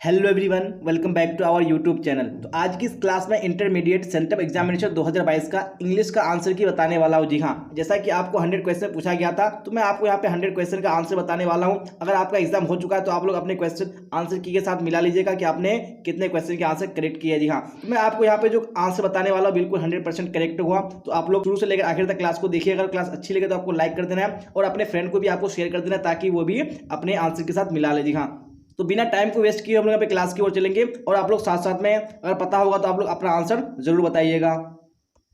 Hello everyone, welcome back to our YouTube channel. तो आज की इस क्लास में इंटरमीडिएट सेंटअप एग्जामिनेशन 2022 का इंग्लिश का आंसर की बताने वाला हूं। जी हाँ, जैसा कि आपको 100 क्वेश्चन पूछा गया था, तो मैं आपको यहाँ पे 100 क्वेश्चन का आंसर बताने वाला हूं। अगर आपका एग्जाम हो चुका है तो आप लोग अपने क्वेश्चन आंसर की के साथ मिला लीजिएगा कि आपने कितने क्वेश्चन के आंसर करेक्ट किए। जी हाँ, तो मैं आपको यहाँ पे जो आंसर बताने वाला हूँ बिल्कुल 100% करेक्ट हुआ। तो आप लोग शुरू से लेकर आखिर तक क्लास को देखिए। अगर क्लास अच्छी लगे तो आपको लाइक कर देना है और अपने फ्रेंड को भी आपको शेयर कर देना है ताकि वो भी अपने आंसर के साथ मिला ले। जी हाँ, तो बिना टाइम को वेस्ट किए हम लोग यहाँ पे क्लास की ओर चलेंगे और आप लोग साथ साथ में अगर पता होगा तो आप लोग अपना आंसर जरूर बताइएगा।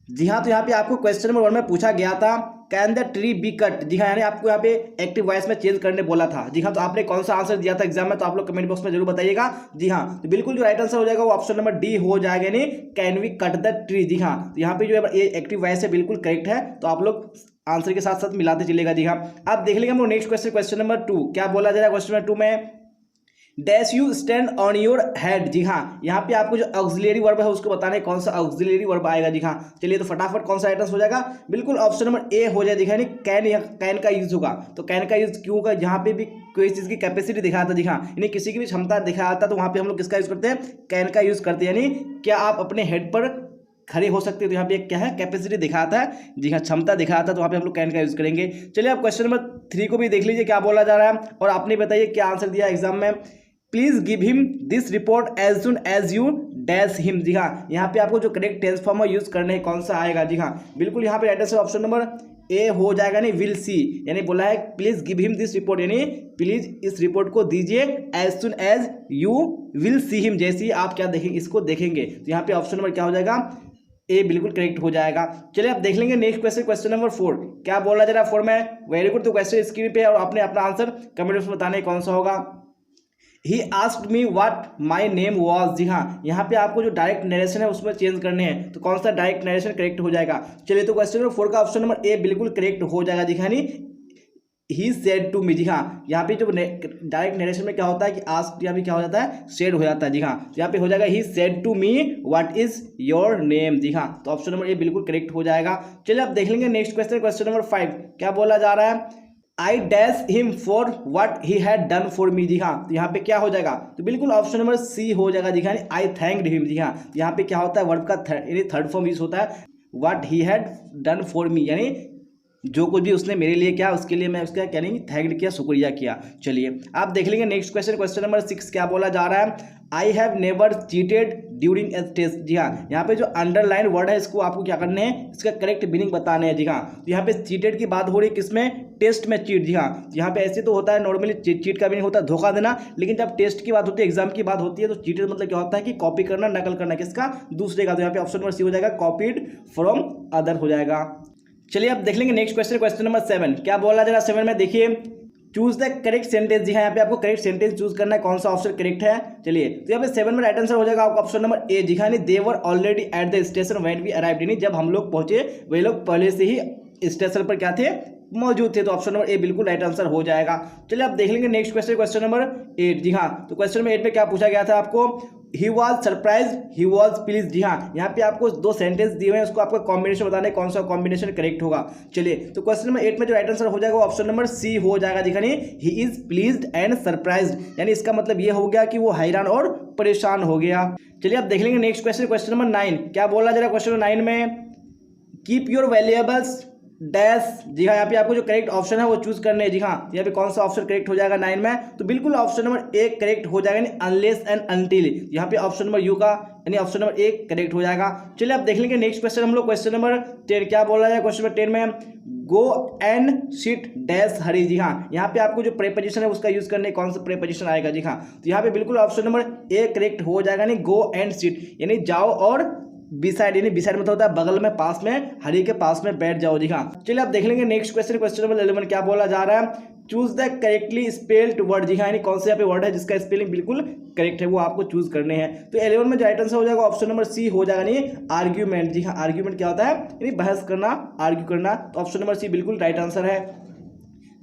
जी हाँ, तो यहाँ पे आपको क्वेश्चन नंबर 1 में पूछा गया था, can the tree be cut. जी हाँ, यानी आपको यहाँ पे एक्टिव वॉइस में चेंज करने बोला था। जी हाँ, तो आपने कौन सा आंसर दिया था एग्जाम में, तो आप लोग कमेंट बॉक्स में जरूर बताइएगा। जी हाँ, तो बिल्कुल जो राइट आंसर हो जाएगा वो ऑप्शन नंबर डी हो जाएगा, यानी can we cut the tree. जी हाँ, तो यहाँ पे जो है ये एक्टिव वॉइस है बिल्कुल करेक्ट है, तो आप लोग आंसर के साथ साथ मिलाते चलेगा। जी हाँ, आप देख लेंगे हम लोग नेक्स्ट क्वेश्चन, क्वेश्चन नंबर 2 क्या बोला जा रहा है। क्वेश्चन नंबर 2 में dash you stand on your head. जी हाँ, यहाँ पे आपको जो ऑक्सिलरी वर्ब है उसको बताना है कौन सा ऑक्सिलरी वर्ब आएगा। जी हाँ, चलिए तो फटाफट कौन सा आइटम हो जाएगा, बिल्कुल ऑप्शन नंबर ए हो जाए। दिखा नहीं कैन, कैन का यूज होगा। तो कैन का यूज क्यों होगा, जहाँ पे भी कोई चीज की कैपेसिटी दिखाता है। जी हाँ, यानी किसी की भी क्षमता दिखाता है तो वहाँ पे हम लोग किसका यूज करते हैं, कैन का यूज करते हैं। यानी क्या आप अपने हेड पर खड़े हो सकते हैं, तो यहाँ पे क्या है, कैपेसिटी दिखाता है। जी हाँ, क्षमता दिखाता है, तो वहाँ पे हम लोग कैन का यूज करेंगे। चलिए आप क्वेश्चन नंबर 3 को भी देख लीजिए क्या बोला जा रहा है और आपने बताइए क्या आंसर दिया एग्जाम में। Please give him this report as soon as you dash him. जी हाँ, यहाँ पे आपको जो करेक्ट टेंस फॉर्म यूज करने कौन सा आएगा। जी हाँ, बिल्कुल यहाँ पे right answer option number A हो जाएगा, नहीं विल सी। यानी बोला है please give him this report, यानी प्लीज इस रिपोर्ट को दीजिए as soon as you will see him, जैसे ही आप क्या देखेंगे, इसको देखेंगे। तो यहाँ पे ऑप्शन नंबर क्या हो जाएगा, ए बिल्कुल करेक्ट हो जाएगा। चलिए आप देख लेंगे नेक्स्ट क्वेश्चन, क्वेश्चन नंबर 4 क्या बोला जा रहा है 4 में। वेरी गुड, तो क्वेश्चन स्क्रीन पे और आपने अपना आंसर कमेंट बॉक्स में बताने कौन सा होगा। He asked me what my name was. जी हाँ, यहाँ पे आपको जो डायरेक्ट नरेशन है उसमें चेंज करने हैं, तो कौन सा डायरेक्ट नरेशन करेक्ट हो जाएगा। चलिए तो क्वेश्चन नंबर 4 का ऑप्शन नंबर ए बिल्कुल करेक्ट हो जाएगा। जी हाँ, ही सेड टू मी। जी हाँ, यहाँ पे जो डायरेक्ट नरेशन में क्या होता है कि आस्क यहाँ पे क्या हो जाता है, सेड हो जाता है। जी हाँ, यहाँ पे हो जाएगा he said to me what is your name. जी हाँ, तो ऑप्शन नंबर ए बिल्कुल करेक्ट हो जाएगा। चलिए आप देख लेंगे नेक्स्ट क्वेश्चन, क्वेश्चन नंबर 5 क्या बोला जा रहा है, I dash him for what he had done for me. जी हाँ, तो यहाँ पे क्या हो जाएगा, तो बिल्कुल ऑप्शन नंबर सी हो जाएगा। जी हाँ, आई थैंक्ड हिम। जी हाँ, यहाँ पे क्या होता है, वर्ब का थर्ड फॉर्म यूज होता है, what he had done for मी, यानी जो कुछ भी उसने मेरे लिए किया उसके लिए मैं उसका क्या नहीं थैंक्ड किया, शुक्रिया किया। चलिए आप देख लेंगे नेक्स्ट क्वेश्चन, क्वेश्चन नंबर 6 क्या बोला जा रहा है, I have never cheated during a test. जी हाँ, यहाँ पे जो अंडरलाइन वर्ड है इसको आपको क्या करने हैं, इसका करेक्ट मीनिंग बताने हैं। जी हाँ, तो यहाँ पे चीटेड की बात हो रही है किसमें, टेस्ट में चीट। जी हाँ, यहाँ पे ऐसे तो होता है नॉर्मली चीट का मीनिंग होता है धोखा देना, लेकिन जब टेस्ट की बात होती है, एग्जाम की बात होती है, तो चीटेड मतलब क्या होता है कि कॉपी करना, नकल करना, किसका, दूसरे का। तो यहाँ पे ऑप्शन नंबर सी हो जाएगा, कॉपीड फ्रॉम अदर हो जाएगा। चलिए आप देख लेंगे नेक्स्ट क्वेश्चन, क्वेश्चन नंबर 7 क्या बोला जा रहा है 7 में, देखिए चूज द करेक्ट सेंटेंस। जी हाँ, यहाँ पे आपको करेक्ट सेंटेंस चूज करना है, कौन सा ऑप्शन करेक्ट है। चलिए तो यहाँ पे 7 में राइट आंसर हो जाएगा आपका ऑप्शन नंबर ए। जी हाँ, they were already at the station when we arrived, यानी जब हम लोग पहुंचे वही लोग पहले से ही स्टेशन पर क्या थे, मौजूद थे। तो ऑप्शन नंबर ए बिल्कुल राइट आंसर हो जाएगा। चलिए आप देख लेंगे नेक्स्ट क्वेश्चन, क्वेश्चन नंबर 8। जी हाँ, तो क्वेश्चन नंबर 8 में क्या पूछा गया था आपको, he was surprise he was please. जी हाँ, यहाँ पे आपको 2 सेंटेंस दिए हुए हैं, उसको आपका कॉम्बिनेशन बताना है, कौन सा कॉम्बिनेशन करेक्ट होगा। चलिए तो क्वेश्चन नंबर 8 में जो राइट आंसर हो जाएगा वो ऑप्शन नंबर सी हो जाएगा। दिखानी he is pleased and surprised, यानी इसका मतलब ये हो गया कि वो हैरान और परेशान हो गया। चलिए आप देख लेंगे नेक्स्ट क्वेश्चन, क्वेश्चन नंबर 9 क्या बोला जा रहा है क्वेश्चन नंबर 9 में, कीप योर वैल्यूएबल्स डैश। जी हाँ, यहाँ पे आपको जो करेक्ट ऑप्शन है वो चूज करने हैं। जी हाँ, यहाँ पे कौन सा ऑप्शन करेक्ट हो जाएगा 9 में, तो बिल्कुल ऑप्शन नंबर ए करेक्ट हो जाएगा, यानी अनलेस एंड अनटिल। यहाँ पे ऑप्शन नंबर यू का यानी ऑप्शन नंबर ए करेक्ट हो जाएगा। चलिए आप देख लेंगे नेक्स्ट क्वेश्चन हम लोग, क्वेश्चन नंबर 10 क्या बोला जाए क्वेश्चन नंबर 10 में, गो एंड सिट डैश हरी। जी हाँ, यहाँ पे आपको जो प्रेपोजिशन है उसका यूज करने कौन सा प्रेपोजिशन आएगा। जी हाँ, तो यहाँ पे बिल्कुल ऑप्शन नंबर ए करेक्ट हो जाएगा, यानी गो एंड सिट, यानी जाओ और बिसाइड, यानी बिसाइड मतलब होता है बगल में, पास में, हरी के पास में बैठ जाओ। जी हाँ, चलिए आप देख लेंगे नेक्स्ट क्वेश्चन, क्वेश्चन नंबर 11 क्या बोला जा रहा है, choose the correctly spelled word. जी हाँ, यानी कौन से यहाँ पे वर्ड है जिसका स्पेलिंग बिल्कुल करेक्ट है वो आपको चूज करने हैं। तो 11 में जो राइट आंसर हो जाएगा ऑप्शन नंबर सी हो जाएगा, नहीं आर्ग्यूमेंट। जी हाँ, आर्ग्यूमेंट क्या होता है, यानी बहस करना, आर्ग्यू करना। तो ऑप्शन नंबर सी बिल्कुल राइट आंसर है।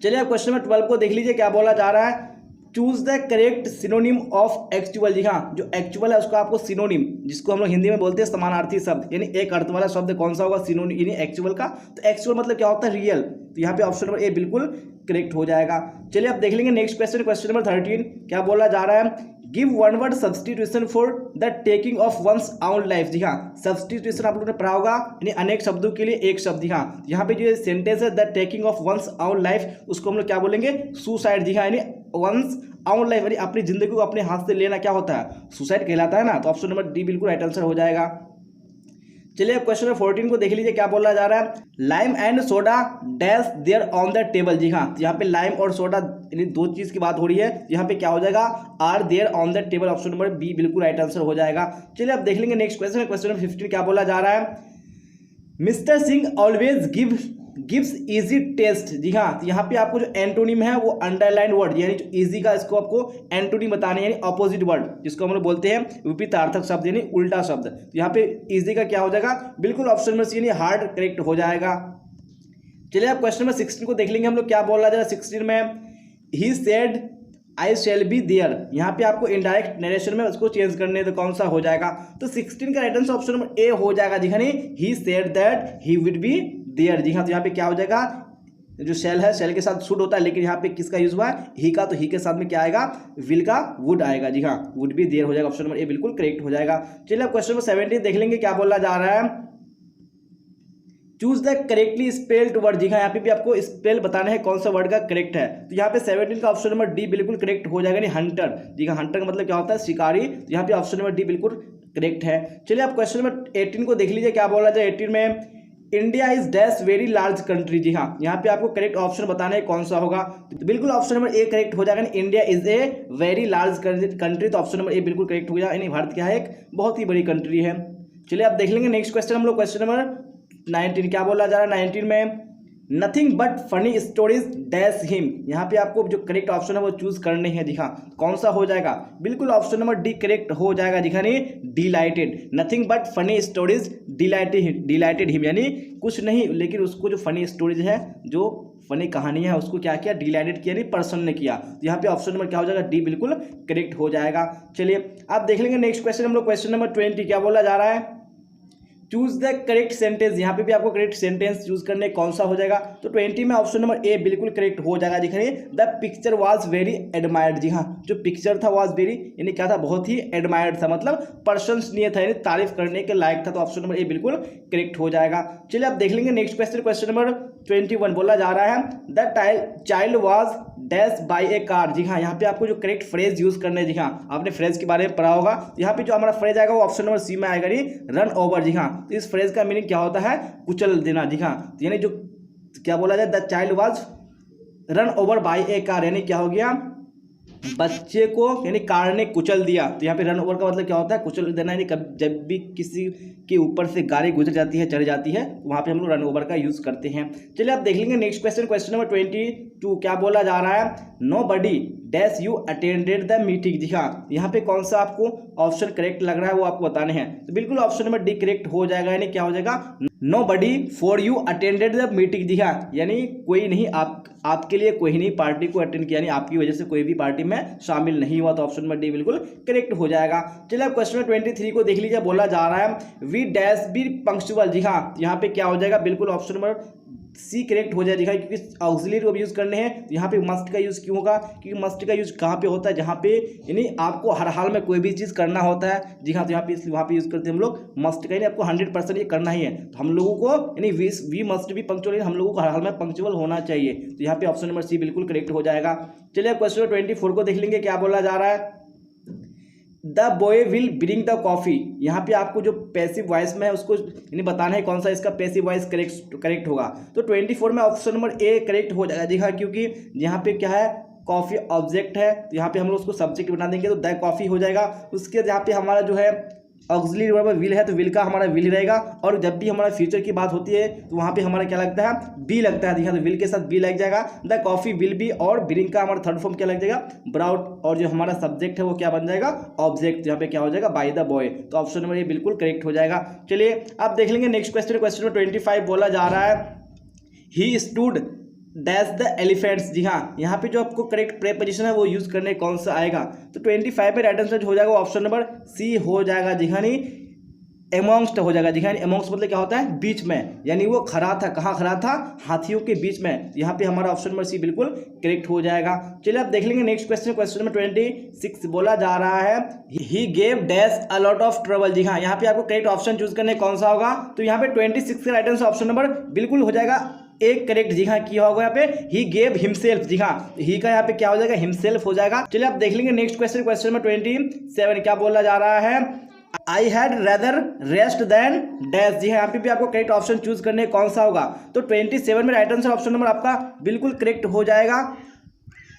चलिए आप क्वेश्चन नंबर 12 को देख लीजिए क्या बोला जा रहा है, choose the correct synonym of actual. जी हाँ, जो एक्चुअल है उसका आपको सिनोनिम, जिसको हम लोग हिंदी में बोलते हैं समानार्थी शब्द, यानी एक अर्थ वाला शब्द कौन सा होगा, सिनोनिम, यानी एक्चुअल का। तो एक्चुअल मतलब क्या होता है, रियल। तो यहाँ पे ऑप्शन नंबर ए बिल्कुल करेक्ट हो जाएगा। चलिए अब देख लेंगे नेक्स्ट क्वेश्चन, क्वेश्चन नंबर 13 क्या बोला जा रहा है, give one word substitution for the taking of one's own life. जी हाँ, सब्सटीट्यूशन आप लोगों ने पढ़ा होगा, यानी अनेक शब्दों के लिए एक शब्द। जी हाँ, यहाँ पे जो सेंटेंस है the taking of one's own life, उसको हम लोग क्या बोलेंगे, सुसाइड। जी हाँ, यानी वंस आउन लाइफ यानी अपनी जिंदगी को अपने हाथ से लेना क्या होता है, सुसाइड कहलाता है ना। तो ऑप्शन नंबर डी बिल्कुल राइट आंसर हो जाएगा। चलिए अब क्वेश्चन नंबर 14 को देख लीजिए क्या बोला जा रहा है, lime and soda dash there on the table. जी हाँ, यहाँ पे लाइम और सोडा यानी दो चीज की बात हो रही है, यहाँ पे क्या हो जाएगा, are there on the table. Option number B बिल्कुल राइट आंसर हो जाएगा। चलिए अब देख लेंगे नेक्स्ट क्वेश्चन, क्वेश्चन नंबर 15 क्या बोला जा रहा है, mister Singh always gives easy test. जी हाँ, यहाँ पे आपको जो एंटोनिम है वो अंडरलाइन वर्ड, यानी जो इजी का इसको आपको एंटोनिम बताने यानी अपोजिट वर्ड, जिसको हम लोग बोलते हैं विपरीतार्थक शब्द यानी उल्टा शब्द। तो यहाँ पे इजी का क्या हो जाएगा, बिल्कुल ऑप्शन नंबर सी यानी हार्ड करेक्ट हो जाएगा। चलिए अब क्वेश्चन नंबर 16 को देख लेंगे हम लोग क्या बोला जा रहा है। 16 में ही said I shall be there, यहाँ पे आपको इनडायरेक्ट नरेशन में उसको चेंज करने तो कौन सा हो जाएगा, तो 16 का right answer option number A हो जाएगा। जी हाँ, he said that he would be there. जी हाँ, तो यहाँ पे क्या हो जाएगा, जो शेल है शेल के साथ शुड होता है, लेकिन यहाँ पे किसका यूज हुआ है, ही का, तो ही के साथ में क्या आएगा, विल का वुड आएगा। जी हाँ, वुड बी देयर हो जाएगा, ऑप्शन नंबर ए बिल्कुल करेक्ट हो जाएगा। चलिए अब क्वेश्चन नंबर 17 देख लेंगे क्या बोला जा रहा है, choose the correctly spelled word. जी हाँ, यहाँ पे भी आपको स्पेल बताना है कौन सा वर्ड का करेक्ट है। तो यहाँ पे 17 का ऑप्शन नंबर डी बिल्कुल करेक्ट हो जाएगा, नहीं हंटर। जी हाँ, हंटर का मतलब क्या होता है, शिकारी। तो यहाँ पे ऑप्शन नंबर डी बिल्कुल करेक्ट है। चलिए आप क्वेश्चन नंबर 18 को देख लीजिए क्या बोला जाए। 18 में India is dash very large country. जी हाँ, यहाँ पे आपको करेक्ट ऑप्शन बताना है कौन सा होगा, तो बिल्कुल ऑप्शन नंबर ए करेक्ट हो जाएगा, India is a very large country. तो ऑप्शन नंबर ए बिल्कुल करेक्ट हो जाएगा, यानी भारत क्या है, एक बहुत ही बड़ी कंट्री है। चलिए आप देख लेंगे नेक्स्ट क्वेश्चन हम लोग, क्वेश्चन नंबर 19 क्या बोला जा रहा है। 19 में nothing but funny stories dash him, यहाँ पे आपको जो करेक्ट ऑप्शन है वो चूज करने हैं। दिखा कौन सा हो जाएगा, बिल्कुल ऑप्शन नंबर डी करेक्ट हो जाएगा। दिखा नहीं, dilated, nothing but funny stories dilated him, यानी कुछ नहीं लेकिन उसको जो फनी स्टोरीज है, जो फनी कहानी है, उसको क्या किया, डिलाइटेड किया, नहीं पर्सन ने किया। तो यहाँ पे ऑप्शन नंबर क्या हो जाएगा, डी बिल्कुल करेक्ट हो जाएगा। चलिए आप देख लेंगे नेक्स्ट क्वेश्चन हम लोग, क्वेश्चन नंबर 20 क्या बोला जा रहा है, चूज द करेक्ट सेंटेंस। यहाँ पे भी आपको करेक्ट सेंटेंस चूज करने कौन सा हो जाएगा, तो 20 में ऑप्शन नंबर ए बिल्कुल करेक्ट हो जाएगा। दिखाइए the picture was very admired. जी हाँ, जो पिक्चर था वाज वेरी यानी क्या था, बहुत ही एडमायर्ड था, मतलब प्रशंसनीय था, यानी तारीफ करने के लायक था। तो ऑप्शन नंबर ए बिल्कुल करेक्ट हो जाएगा। चलिए आप देख लेंगे नेक्स्ट क्वेश्चन, क्वेश्चन नंबर 21 बोला जा रहा है the child was dash by a car. जी हाँ, यहाँ पे आपको जो करेक्ट फ्रेज यूज करना है। जी हाँ, आपने फ्रेज के बारे में पढ़ा होगा। यहाँ पे जो हमारा फ्रेज आएगा वो ऑप्शन नंबर सी में आएगा, रन ओवर। जी हाँ, तो इस फ्रेज का मीनिंग क्या होता है, कुचल देना। जी हाँ, यानी जो क्या बोला जाए, the child was run over by a car, यानी क्या हो गया, बच्चे को यानी कार ने कुचल दिया। तो यहाँ पे रन ओवर का मतलब क्या होता है, कुचल देना, यानी जब भी किसी के ऊपर से गाड़ी गुजर जाती है, चढ़ जाती है, तो वहाँ पे हम लोग रन ओवर का यूज करते हैं। चलिए आप देख लेंगे नेक्स्ट क्वेश्चन, क्वेश्चन नंबर 22 क्या बोला जा रहा है, nobody dash you attended the meeting. जी हाँ, यहाँ पे कौन सा आपको ऑप्शन करेक्ट लग रहा है वो आपको बताने हैं, तो बिल्कुल ऑप्शन नंबर डी करेक्ट हो जाएगा, यानी क्या हो जाएगा, nobody for you attended the meeting. जी हाँ, यानी कोई नहीं, आपके लिए कोई नहीं पार्टी को अटेंड किया, यानी आपकी वजह से कोई भी पार्टी में शामिल नहीं हुआ। तो ऑप्शन नंबर डी बिल्कुल करेक्ट हो जाएगा। चलिए अब क्वेश्चन नंबर 23 को देख लीजिए, बोला जा रहा है वी डैश बी पंक्चुअल। जी हाँ, यहाँ पे क्या हो जाएगा, बिल्कुल ऑप्शन नंबर सी करेक्ट हो जाएगा, क्योंकि ऑक्सिलरी को यूज करने हैं। तो यहाँ पे मस्ट का यूज क्यों होगा, क्योंकि मस्ट का यूज कहाँ पे होता है, जहाँ पे यानी आपको हर हाल में कोई भी चीज़ करना होता है। जी हाँ, तो यहाँ पे इसलिए वहाँ पे यूज करते हैं हम लोग मस्ट का, यानी आपको 100% ये करना ही है। तो हम लोगों को यानी वी मस्ट भी पंक्चुअल, हम लोगों को हर हाल में पंक्चुअल होना चाहिए। तो यहाँ पे ऑप्शन नंबर सी बिल्कुल करेक्ट हो जाएगा। चलिए क्वेश्चन नंबर 24 को देख लेंगे, क्या बोला जा रहा है, the boy will bring the coffee. यहाँ पे आपको जो पैसिव वॉइस में है उसको यानी बताना है कौन सा इसका पैसिव वॉइस करेक्ट होगा। तो 24 में ऑप्शन नंबर ए करेक्ट हो जाएगा। जी हाँ, क्योंकि यहाँ पे क्या है, कॉफी ऑब्जेक्ट है, तो यहाँ पे हम लोग उसको सब्जेक्ट बना देंगे, तो द कॉफी हो जाएगा। उसके यहाँ पे हमारा जो है ऑक्सिलरी वर्ब विल है, तो विल का हमारा विल रहेगा। और जब भी हमारा फ्यूचर की बात होती है तो वहाँ पे हमारा क्या लगता है, बी लगता है। देखा, तो विल के साथ बी लग जाएगा, द कॉफी विल बी, और ब्रिंग का हमारा थर्ड फॉर्म क्या लग जाएगा, ब्राउट, और जो हमारा सब्जेक्ट है वो क्या बन जाएगा, ऑब्जेक्ट। यहाँ पे क्या हो जाएगा, बाय द बॉय। तो ऑप्शन नंबर ये बिल्कुल करेक्ट हो जाएगा। चलिए आप देख लेंगे नेक्स्ट क्वेश्चन, क्वेश्चन नंबर 25 बोला जा रहा है he stood dash the elephants. जी हाँ, यहाँ पे जो आपको करेक्ट प्रेपोजिशन है वो यूज करने कौन सा आएगा, तो 25 में राइट आंसर हो जाएगा ऑप्शन नंबर सी हो जाएगा। जी हाँ, नहीं एमोंगस्ट हो जाएगा। जी हाँ, एमोंगस्ट मतलब क्या होता है, बीच में, यानी वो खड़ा था, कहाँ खड़ा था, हाथियों के बीच में। यहाँ पे हमारा ऑप्शन नंबर सी बिल्कुल करेक्ट हो जाएगा। चलिए आप देख लेंगे नेक्स्ट क्वेश्चन, क्वेश्चन नंबर 26 बोला जा रहा है he gave dash a lot of trouble. जी हाँ, यहाँ पे आपको करेक्ट ऑप्शन चूज करने कौन सा होगा, तो यहाँ पे 26 का राइट आंसर ऑप्शन नंबर बिल्कुल हो जाएगा एक करेक्ट। जी हाँ, क्या होगा यहाँ पे, ही गेव हिमसेल्फ। जी हाँ, ही का यहाँ पे क्या हो जाएगा, हिमसेल्फ हो जाएगा। चलिए आप देख लेंगे नेक्स्ट क्वेश्चन, क्वेश्चन नंबर 27 क्या बोला जा रहा है, I had rather rest than dash. जी हाँ, यहाँ पे भी आपको करेक्ट ऑप्शन चूज करने कौन सा होगा, तो 27 में राइट आंसर ऑप्शन नंबर आपका बिल्कुल करेक्ट हो जाएगा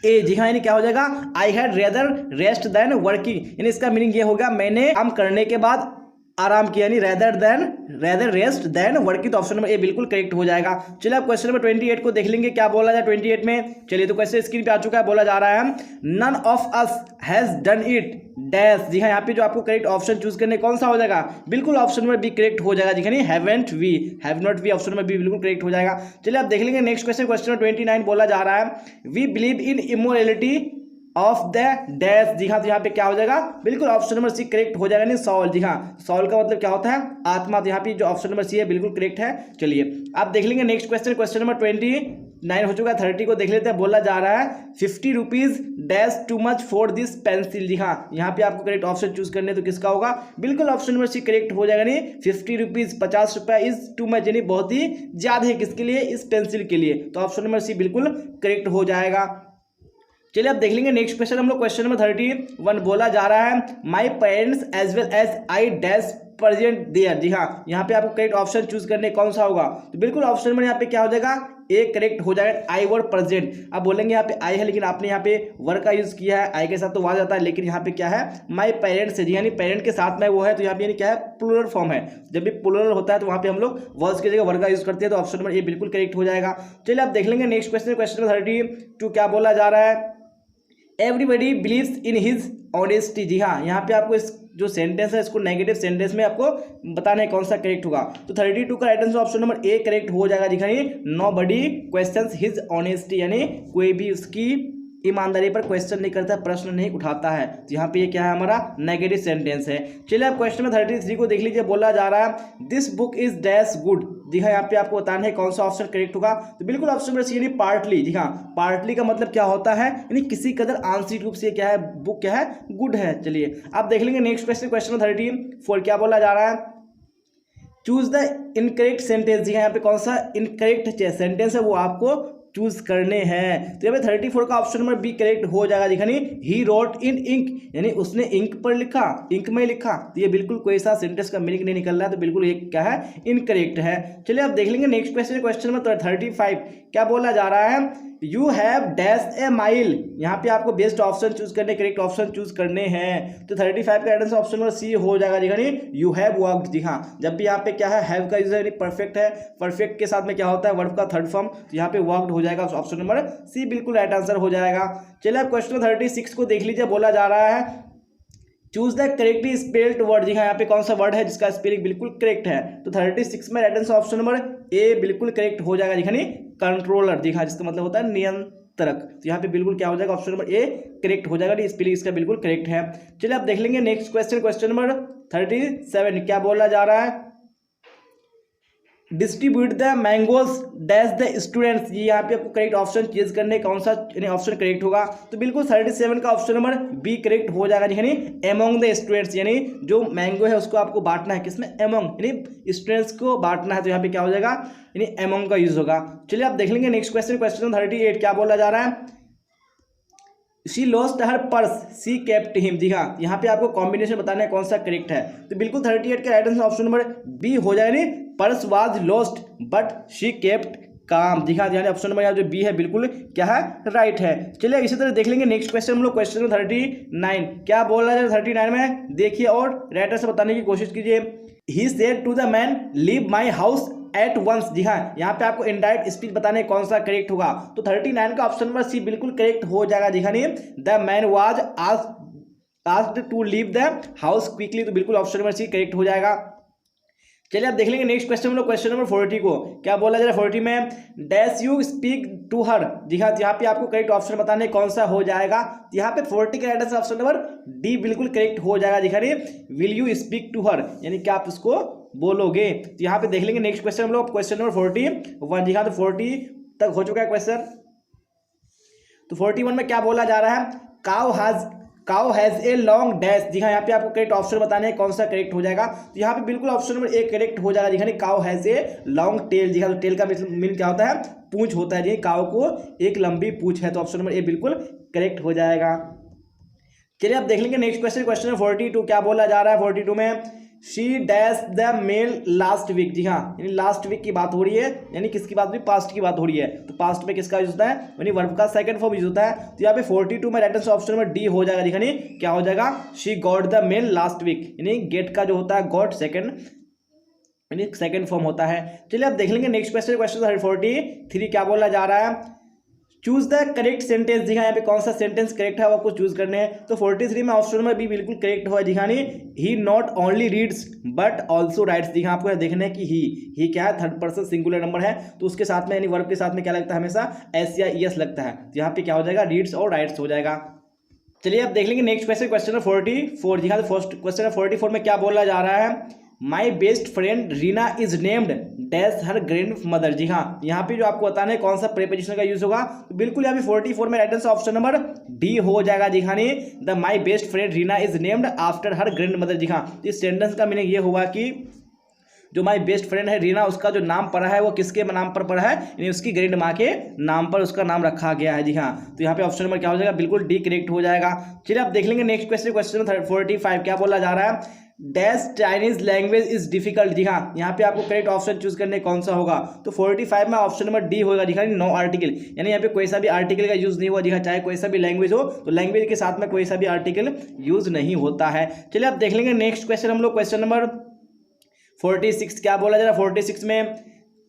ए। जी हाँ, यानी क्या हो जाएगा, I had rather rest than working, यानी इसका मीनिंग ये होगा मैंने काम करने के बाद आराम किया, यानी रेदर रेस्ट देन वर्किंग, तो ऑप्शन नंबर ए बिल्कुल करेक्ट हो जाएगा। चलिए आप क्वेश्चन नंबर 28 को देख लेंगे क्या बोला जाए 28 में। चलिए तो क्वेश्चन स्क्रीन पे आ चुका है, बोला जा रहा है none of us has done it dash. जी हाँ, यहाँ पे जो आपको करेक्ट ऑप्शन चूज करने कौन सा हो जाएगा, बिल्कुल ऑप्शन नंबर बी करेक्ट हो जाएगा। जी हाँ, haven't we, have not we, option number B बिल्कुल करेक्ट हो जाएगा। चलिए आप देख लेंगे नेक्स्ट क्वेश्चन, क्वेश्चन नंबर 29 बोला जा रहा है we believe in immorality of the dash. जी हाँ, तो यहाँ पे क्या हो जाएगा, बिल्कुल ऑप्शन नंबर सी करेक्ट हो जाएगा, नहीं सॉल। जी हाँ, सॉल का मतलब क्या होता है, आत्मा, तो यहाँ पे जो ऑप्शन नंबर सी है बिल्कुल करेक्ट है। चलिए आप देख लेंगे नेक्स्ट क्वेश्चन, क्वेश्चन नंबर 29 हो चुका है, 30 को देख लेते हैं। बोला जा रहा है 50 rupees dash too much for this pencil. जी हाँ, यहाँ पे आपको करेक्ट ऑप्शन चूज करने तो किसका होगा, बिल्कुल ऑप्शन नंबर सी करेक्ट हो जाएगा। नहीं 50 रुपीज 50 रुपया इज टू मच, यानी बहुत ही ज्यादा है, किसके लिए, इस पेंसिल के लिए, तो ऑप्शन नंबर सी बिल्कुल करेक्ट हो जाएगा। चलिए आप देख लेंगे नेक्स्ट क्वेश्चन, हम लोग क्वेश्चन नंबर 31 बोला जा रहा है my parents as well as I dash present there. जी हाँ, यहाँ पे आपको करेक्ट ऑप्शन चूज करने कौन सा होगा, तो बिल्कुल ऑप्शन नंबर यहाँ पे क्या हो जाएगा, ए करेक्ट हो जाएगा, आई वर प्रेजेंट। अब बोलेंगे यहाँ पे आई है, लेकिन आपने यहाँ पे वर का यूज किया है, आई के साथ तो वहाँ जाता है, लेकिन यहाँ पे क्या है, माई पेरेंट्स है। जी यानी पेरेंट के साथ में वो है, तो यहाँ पे यानी क्या है, प्लूरल फॉर्म है। जब भी प्लूरल होता है तो वहाँ पे हम लोग वर्ड्स की जगह वर का यूज करते हैं, तो ऑप्शन नंबर ए बिल्कुल करेक्ट हो जाएगा। चलिए आप देख लेंगे नेक्स्ट क्वेश्चन, क्वेश्चन नंबर 32 क्या बोला जा रहा है, everybody believes in his honesty. जी हाँ, यहाँ पे आपको इस जो सेंटेंस है इसको नेगेटिव सेंटेंस में आपको बताना है कौन सा करेक्ट होगा, तो 32 का right answer option number A correct हो जाएगा। दिखाइए नोबडी क्वेश्चंस हिज ऑनेस्टी, यानी कोई भी उसकी ईमानदारी पर क्वेश्चन नहीं करता, प्रश्न नहीं उठाता है, तो यहाँ पे ये क्या है, हमारा नेगेटिव सेंटेंस है। चलिए आप क्वेश्चन नंबर 33 को देख लीजिए, बोला जा रहा है this book is dash good. जी हाँ, यहाँ पे आपको बताना है कौन सा ऑप्शन करेक्ट होगा, तो बिल्कुल ऑप्शन नंबर सी यानी पार्टली। जी हाँ, पार्टली का मतलब क्या होता है, यानी किसी कदर आंशिक रूप से क्या है, बुक क्या है, गुड है। चलिए आप देख लेंगे नेक्स्ट क्वेश्चन, क्वेश्चन नंबर 34 क्या बोला जा रहा है, चूज द इनकरेक्ट सेंटेंस। जी हाँ, यहाँ पे कौन सा इनकरेक्ट सेंटेंस है वो आपको चूज करने हैं, तो यहाँ पे 34 का ऑप्शन नंबर बी करेक्ट हो जाएगा। दिखानी ही रोट इन इंक, यानी उसने इंक पर लिखा, इंक में लिखा, तो ये बिल्कुल कोई सा सेंटेंस का मीनिंग नहीं निकल रहा है, तो बिल्कुल ये क्या है, इनकरेक्ट है। चलिए आप देख लेंगे नेक्स्ट क्वेश्चन, क्वेश्चन नंबर 35 क्या बोला जा रहा है, you have dash A mile. यहाँ पे आपको बेस्ट ऑप्शन चूज करने, करेक्ट ऑप्शन चूज करने हैं, तो 35 का आंसर ऑप्शन नंबर सी हो जाएगा। दिखानी यू हैव वॉक्ड। जी हाँ, जब भी यहाँ पे क्या है, हैव का यूज है, परफेक्ट है, परफेक्ट के साथ में क्या होता है, वर्ब का थर्ड फॉर्म, तो यहाँ पे वॉक्ड हो जाएगा, ऑप्शन नंबर सी बिल्कुल राइट आंसर हो जाएगा। चलिए आप क्वेश्चन 36 को देख लीजिए, बोला जा रहा है choose the correctly spelled word. जी हाँ, यहाँ पे कौन सा वर्ड है जिसका स्पेलिंग बिल्कुल करेक्ट है, तो 36 में राइट आंसर ऑप्शन नंबर ए बिल्कुल करेक्ट हो जाएगा। दिखानी कंट्रोलर। जी हाँ, जिसका मतलब होता है नियंत्रक, तो यहाँ पे बिल्कुल क्या हो जाएगा, ऑप्शन नंबर ए करेक्ट हो जाएगा, स्पेलिंग इसका बिल्कुल करेक्ट है। चलिए आप देख लेंगे नेक्स्ट क्वेश्चन, क्वेश्चन नंबर 37 क्या बोला जा रहा है, distribute the mangoes dash the students. ये यहाँ पे आपको करेक्ट ऑप्शन चूज करने कौन सा ऑप्शन करेक्ट होगा, तो बिल्कुल 37 का ऑप्शन नंबर बी करेक्ट हो जाएगा। यानी एमोंग द स्टूडेंट्स, यानी जो मैंगो है उसको आपको बांटना है, किसमें, एमोंग, यानी स्टूडेंट्स को बांटना है, तो यहाँ पे क्या हो जाएगा, यानी एमोंग का यूज होगा। चलिए आप देख लेंगे नेक्स्ट क्वेश्चन, क्वेश्चन नंबर 38 क्या बोला जा रहा है, she lost her purse she kept him. जी हाँ, यहाँ पे आपको कॉम्बिनेशन बताना है कौन सा करेक्ट है, तो बिल्कुल 38 का right answer option number B हो जाएगा, purse was lost but she kept calm. जी हाँ, यानी ऑप्शन नंबर यहाँ जो बी है बिल्कुल क्या है, राइट है। चलिए इसी तरह देख लेंगे नेक्स्ट क्वेश्चन हम लोग, क्वेश्चन नंबर 39 क्या बोल रहा है 39 में, देखिए और राइट आंसर बताने की कोशिश कीजिए। He said to the man leave my house at once. जी हाँ, यहाँ पे आपको इनडायरेक्ट स्पीच बताने कौन सा करेक्ट होगा, तो 39 का ऑप्शन नंबर सी बिल्कुल करेक्ट हो जाएगा। दिखानी the man was asked to leave the house quickly, तो बिल्कुल ऑप्शन नंबर सी करेक्ट हो जाएगा। चलिए आप देख लेंगे नेक्स्ट क्वेश्चन हम लोग क्वेश्चन नंबर 40 को। क्या बोला जा रहा है 40 में, dash you speak to her. जी हाँ, यहाँ पे आपको करेक्ट ऑप्शन बताने कौन सा हो जाएगा। यहाँ पे 40 का right answer option number D बिल्कुल करेक्ट हो जाएगा। दिखाइए will you speak to her, यानी कि आप उसको बोलोगे। तो यहाँ पे देख लेंगे नेक्स्ट क्वेश्चन हम लोग क्वेश्चन नंबर 41। जी हाँ, तो 40 तक हो चुका है क्वेश्चन। तो 41 में क्या बोला जा रहा है, cow has a long dash. जी हाँ, यहाँ पे आपको करेक्ट ऑप्शन बताने हैं कौन सा करेक्ट हो जाएगा। तो यहाँ पे बिल्कुल ऑप्शन नंबर ए करेक्ट हो जाएगा। दिखाने cow has a long tail. जी हाँ, तो टेल का मीन क्या होता है, पूंछ होता है। जी काउ को एक लंबी पूंछ है, तो ऑप्शन नंबर ए बिल्कुल करेक्ट हो जाएगा। चलिए आप देख लेंगे नेक्स्ट क्वेश्चन, क्वेश्चन नंबर 42। क्या बोला जा रहा है 42 में, she dash the mail last week. जी हाँ, यानी लास्ट वीक की बात हो रही है, यानी किसकी बात हुई, पास्ट की बात हो रही है। तो पास्ट में किसका यूज होता है, यानी वर्ब का सेकंड फॉर्म यूज होता है। तो यहाँ पे 42 में right answer option number D हो जाएगा। दिखानी क्या हो जाएगा, she got the mail last week, यानी गेट का जो होता है गॉट सेकंड, यानी सेकंड फॉर्म होता है। चलिए आप देख लेंगे नेक्स्ट क्वेश्चन, क्वेश्चन 43। क्या बोला जा रहा है, चूज द करेक्ट सेंटेंस। जी हाँ, यहाँ पे कौन सा सेंटेंस करेक्ट है वो आपको चूज करने हैं। तो 43 में ऑप्शन नंबर बी बिल्कुल करेक्ट हुआ। जी हाँ, he not only reads but also writes. जी हाँ, आपको देखना है कि ही क्या है, थर्ड पर्सन सिंगुलर नंबर है, तो उसके साथ में यानी वर्ब के साथ में क्या लगता है, हमेशा एस या ईएस लगता है। तो यहाँ पे क्या हो जाएगा, रीड्स और राइट्स हो जाएगा। चलिए आप देख लेंगे नेक्स्ट क्वेश्चन, क्वेश्चन नंबर 44। जी हाँ, तो फर्स्ट क्वेश्चन 44 में क्या बोला जा रहा है, my best friend Reena is named dash her grandmother. जी हाँ, यहाँ पे जो आपको बताना है कौन सा प्रीपोजिशन का यूज होगा, तो बिल्कुल यहाँ पे 44 में right answer option number D हो जाएगा। जी हाँ, the my best friend Reena is named after her grandmother. जी हाँ, इस सेंटेंस का मीनिंग ये हुआ कि जो माई बेस्ट फ्रेंड है रीना, उसका जो नाम पड़ा है वो किसके नाम पर पड़ा है, यानी उसकी ग्रैंड माँ के नाम पर उसका नाम रखा गया है। जी हाँ, तो यहाँ पे ऑप्शन नंबर क्या हो जाएगा, बिल्कुल डी करेक्ट हो जाएगा। चलिए आप देख लेंगे नेक्स्ट क्वेश्चन, क्वेश्चन 45। क्या बोला जा रहा है, dash Chinese language is difficult. जी हाँ, यहाँ पे आपको करेक्ट ऑप्शन चूज करने कौन सा होगा, तो 45 में ऑप्शन नंबर डी होगा। दिखा नो आर्टिकल, यानी यहाँ पे कोई सा भी आर्टिकल का यूज नहीं हुआ। जी हाँ, चाहे कोई सा भी लैंग्वेज हो, तो लैंग्वेज के साथ में कोई सा भी आर्टिकल यूज नहीं होता है। चलिए आप देख लेंगे नेक्स्ट क्वेश्चन हम लोग क्वेश्चन नंबर 46। क्या बोला जा रहा है 46 में,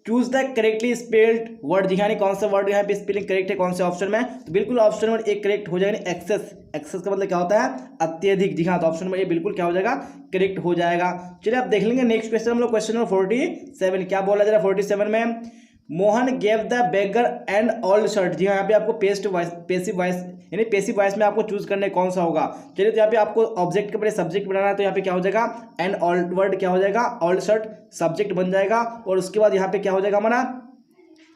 choose the correctly spelled word. जी हाँ, कौन सा वर्ड यहाँ पे स्पेलिंग करेक्ट है कौन से ऑप्शन में, तो बिल्कुल ऑप्शन नंबर एक करेक्ट हो जाएगा। एक्सेस, एक्सेस का मतलब क्या होता है, अत्यधिक। जी हाँ, तो ऑप्शन नंबर ए बिल्कुल क्या हो जाएगा, करेक्ट हो जाएगा। चलिए आप देख लेंगे नेक्स्ट क्वेश्चन हम लोग क्वेश्चन नंबर 47। क्या बोला जा रहा है 47 में, Mohan gave the beggar an old shirt. जी हाँ, यहाँ पे आपको पेसिव वॉइस यानी पेसिव वॉइस में आपको चूज करने कौन सा होगा। चलिए तो यहाँ पे आपको ऑब्जेक्ट के पहले सब्जेक्ट बनाना है, तो यहाँ पे क्या हो जाएगा, एंड ऑल वर्ड क्या हो जाएगा, ऑल शर्ट सब्जेक्ट बन जाएगा। और उसके बाद यहाँ पे क्या हो जाएगा हमारा,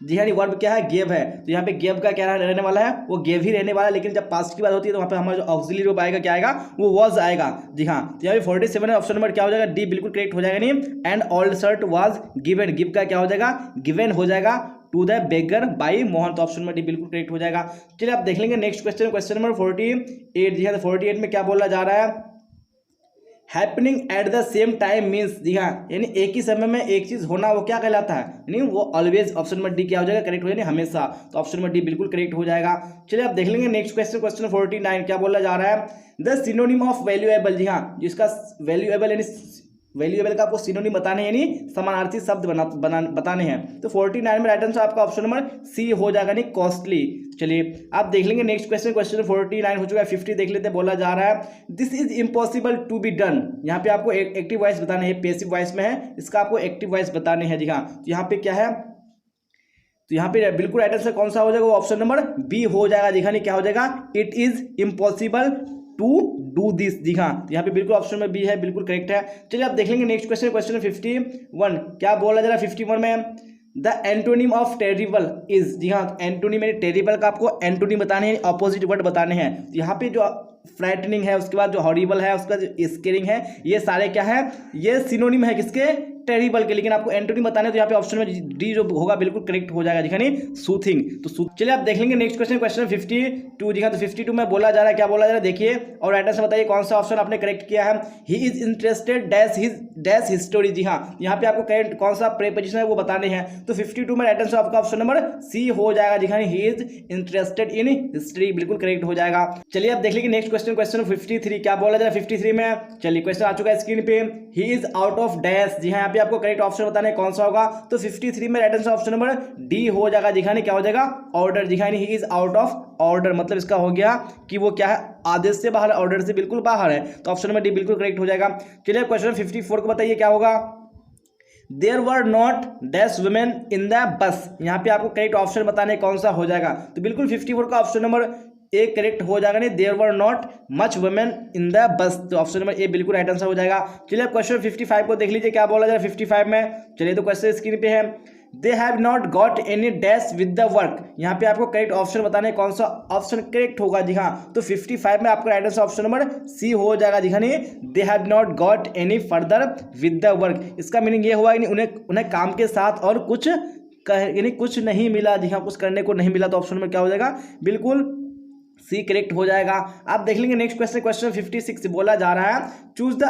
जी हाँ, वर्ब क्या है, गेव है। तो यहाँ पे गेव का क्या रहने वाला है, वो गेव ही रहने वाला है। लेकिन जब पास्ट की बात होती है तो वहाँ पे हमारा जो ऑक्सिलरी वर्ब आएगा क्या आएगा, वो वाज आएगा। जी हाँ, तो यहाँ पे 47 ऑप्शन नंबर क्या हो जाएगा, डी बिल्कुल करेक्ट हो जाएगा। नहीं, an old shirt was given, give का क्या हो जाएगा, गिवन हो जाएगा to the beggar by Mohan. तो ऑप्शन नंबर डी बिल्कुल करेक्ट हो जाएगा। चलिए आप देख लेंगे नेक्स्ट क्वेश्चन, क्वेश्चन नंबर 48। जी हाँ, 48 में क्या बोला जा रहा है, happening at the same time means. जी हाँ, यानी एक ही समय में एक चीज होना, वो क्या कहलाता है, यानी वो ऑलवेज। ऑप्शन नंबर डी क्या हो जाएगा, करेक्ट हो जाएगा, हमेशा। तो ऑप्शन नंबर डी बिल्कुल करेक्ट हो जाएगा। चलिए आप देख लेंगे नेक्स्ट क्वेश्चन, क्वेश्चन 49। क्या बोला जा रहा है, द सिनोनिम ऑफ वैल्यूएबल। जी हाँ, जिसका वैल्यूएबल यानी वैल्यूएबल का आपको सिनोनिम बताने हैं, यानी समानार्थी शब्द बताने हैं। तो 49 में राइट आंसर आपका ऑप्शन नंबर सी हो जाएगा, यानी कॉस्टली। चलिए आप देख लेंगे नेक्स्ट क्वेश्चन, क्वेश्चन 49 हो चुका है। 50 देख लेते हैं। बोला जा रहा है, this is impossible to be done. यहाँ पे आपको एक्टिव वॉइस बताने हैं, पेसिव वॉइस में है, इसका आपको एक्टिव वॉइस बताने हैं। जी हाँ, तो यहाँ पे क्या है, तो यहाँ पे बिल्कुल राइट आंसर कौन सा हो जाएगा, वो ऑप्शन नंबर बी हो जाएगा। जी हाँ, क्या हो जाएगा, it is impossible to do this. जी हाँ, तो यहाँ पे बिल्कुल ऑप्शन में बी है, बिल्कुल करेक्ट है। चलिए आप देख लेंगे नेक्स्ट क्वेश्चन, क्वेश्चन 51। क्या बोला जा रहा है 51 में, the antonym of terrible is. जी हाँ, एंटोनिम यानी टेरिबल का आपको एंटोनिम बताने हैं, ऑपोजिट वर्ड बताने हैं। तो यहाँ पे जो फ्रैटनिंग है, उसके बाद जो हॉरिबल है, उसका जो स्केरिंग है, ये सारे क्या है, ये सिनोनिम है किसके, टेरिबल के। लेकिन आपको एंटोनिम बताने, तो यहाँ पे ऑप्शन में डी जो होगा बिल्कुल करेक्ट हो जाएगा। दिखानी सूथिंग, तो चलिए आप देख लेंगे नेक्स्ट क्वेश्चन, क्वेश्चन 52। जी हाँ, तो 52 में बोला जा रहा है, क्या बोला जा रहा है देखिए, और राइट आंसर बताइए कौन सा ऑप्शन आपने करेक्ट किया है। He is interested dash history. जी हाँ, यहाँ पे आपको करेक्ट कौन सा प्रीपोजिशन है वो बताने हैं। तो 52 में राइट आंसर आपका ऑप्शन नंबर सी हो जाएगा। दिखानी ही इज इंटरेस्टेड इन हिस्ट्री, बिल्कुल करेक्ट हो जाएगा। चलिए आप देख लीजिए नेक्स्ट क्वेश्चन, क्वेश्चन 53। क्या बोला जा रहा है 53 में, चलिए क्वेश्चन आ चुका है स्क्रीन पे, he is out of dash. जी हाँ, यहाँ पे आपको करेक्ट ऑप्शन बताने कौन सा होगा। तो 53 में right answer option number D हो जाएगा। दिखाने क्या हो जाएगा, ऑर्डर। दिखाने ही इज आउट ऑफ ऑर्डर, मतलब इसका हो गया कि वो क्या है, आदेश से बाहर, ऑर्डर से बिल्कुल बाहर है। तो ऑप्शन नंबर डी बिल्कुल करेक्ट हो जाएगा। चलिए क्वेश्चन 54 को बताइए क्या होगा। There were not dash women in the bus. यहाँ पे आपको करेक्ट ऑप्शन बताने कौन सा हो जाएगा, तो बिल्कुल 54 का ऑप्शन नंबर ए करेक्ट हो जाएगा। नहीं, there were not much women in the bus, तो ऑप्शन नंबर ए बिल्कुल राइट आंसर हो जाएगा। चलिए अब क्वेश्चन 55 को देख लीजिए क्या बोला जाए 55 में। चलिए तो क्वेश्चन स्क्रीन पे है, दे have not got any dash with the work. यहाँ पे आपको करेक्ट ऑप्शन बताने कौन सा ऑप्शन करेक्ट होगा। जी हाँ, तो 55 में आपका right answer option number C हो जाएगा। जी हाँ, नहीं, they have not got any further with the work, इसका मीनिंग ये हुआ कि उन्हें काम के साथ और कुछ यानी कुछ नहीं मिला। जी हाँ, कुछ करने को नहीं मिला, तो ऑप्शन नंबर क्या हो जाएगा, बिल्कुल सी करेक्ट हो जाएगा। आप देख लेंगे नेक्स्ट क्वेश्चन, क्वेश्चन 56 बोला जा रहा है choose the